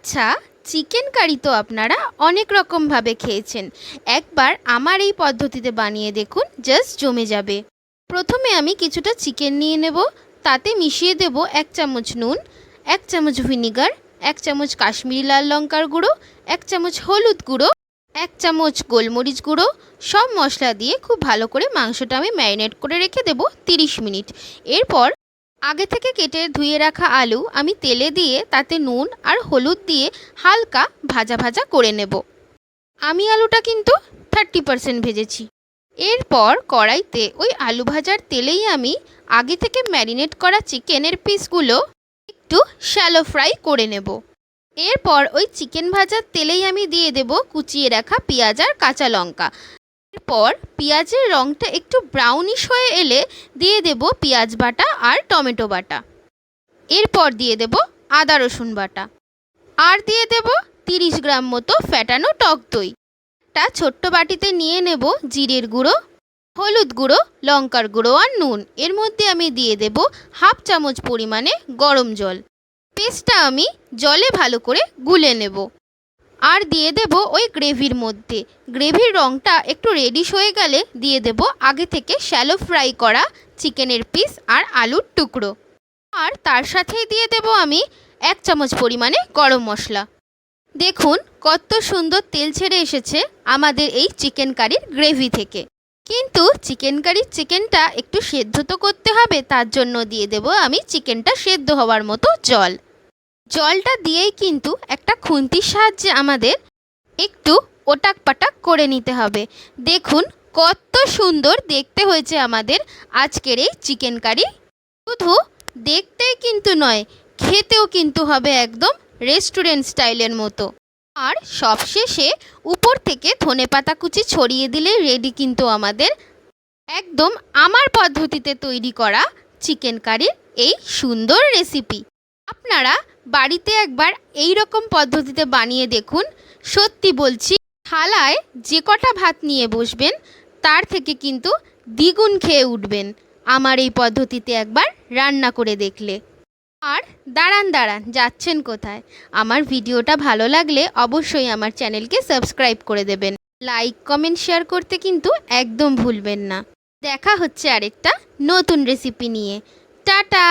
আচ্ছা, chicken curry তো আপনারা অনেক রকমভাবে খেয়েছেন। একবার আমার এই পদ্ধতিতে বানিয়ে দেখুন, জাস্ট জমে যাবে। প্রথমে আমি কিছুটা চিকেন নিয়ে নেব, তাতে মিশিয়ে দেব 1 চামচ নুন, 1 চামচ ভিনিগার, 1 চামচ কাশ্মীরি লাল লঙ্কার গুঁড়ো, 1 চামচ হলুদ গুঁড়ো, 1 চামচ গোলমরিচ গুঁড়ো। সব মশলা দিয়ে খুব ভালো করে মাংসটা আমি ম্যারিনেট করে রেখে দেব 30 মিনিট। এরপর আগে থেকে কেটে ধুয়ে রাখা আলু আমি তেলে দিয়ে তাতে নুন আর হলুদ দিয়ে হালকা ভাজা ভাজা করে নেব। আমি আলুটা কিন্তু 30% ভেজেছি। এরপর কড়াইতে ওই আলু ভাজার তেলেই আমি আগে থেকে ম্যারিনেট করা চিকেনের পিসগুলো একটু শ্যালো ফ্রাই করে নেব। এরপর ওই চিকেন ভাজার তেলেই আমি দিয়ে দেব কুচিয়ে রাখা পেঁয়াজ আর কাঁচা লঙ্কা। এরপর পেঁয়াজের রঙটা একটু ব্রাউনিশ হয়ে এলে দিয়ে দেব পেঁয়াজ বাটা আর টমেটো বাটা। এরপর দিয়ে দেব আদা রসুন বাটা আর দিয়ে দেব 30 গ্রাম মতো ফ্যাটানো টক দই। একটা ছোট্ট বাটিতে নিয়ে নেব জিরের গুঁড়ো, হলুদ গুঁড়ো, লঙ্কার গুঁড়ো আর নুন। এর মধ্যে আমি দিয়ে দেব হাফ চামচ পরিমাণে গরম জল। পেস্টটা আমি জলে ভালো করে গুলে নেব আর দিয়ে দেব ওই গ্রেভির মধ্যে। গ্রেভির রঙটা একটু রেডিশ হয়ে গেলে দিয়ে দেব আগে থেকে শ্যালো ফ্রাই করা চিকেনের পিস আর আলুর টুকরো। আর তার সাথেই দিয়ে দেব আমি 1 চামচ পরিমাণে গরম মশলা। দেখুন কত সুন্দর তেল ছেড়ে এসেছে আমাদের এই চিকেন কারির গ্রেভি থেকে। কিন্তু চিকেন কারির চিকেনটা একটু সেদ্ধ তো করতে হবে, তার জন্য দিয়ে দেব আমি চিকেনটা সেদ্ধ হওয়ার মতো জল। জলটা দিয়েই কিন্তু একটা খুন্তির সাহায্যে আমাদের একটু ওটাক পাটাক করে নিতে হবে। দেখুন কত সুন্দর দেখতে হয়েছে আমাদের আজকের এই চিকেন কারি। শুধু দেখতেই কিন্তু নয়, খেতেও কিন্তু হবে একদম রেস্টুরেন্ট স্টাইলের মতো। আর সবশেষে উপর থেকে ধনেপাতা কুচি ছড়িয়ে দিলে রেডি কিন্তু আমাদের একদম আমার পদ্ধতিতে তৈরি করা চিকেন কারির এই সুন্দর রেসিপি। আপনারা বাড়িতে একবার এই রকম পদ্ধতিতে বানিয়ে দেখুন। সত্যি বলছি, থালায় যে কটা ভাত নিয়ে বসবেন তার থেকে কিন্তু দ্বিগুণ খেয়ে উঠবেন আমার এই পদ্ধতিতে একবার রান্না করে দেখলে। আর দাঁড়ান দাঁড়ান, যাচ্ছেন কোথায়? আমার ভিডিওটা ভালো লাগলে অবশ্যই আমার চ্যানেলকে সাবস্ক্রাইব করে দেবেন। লাইক কমেন্ট শেয়ার করতে কিন্তু একদম ভুলবেন না। দেখা হচ্ছে আরেকটা নতুন রেসিপি নিয়ে। টাটা।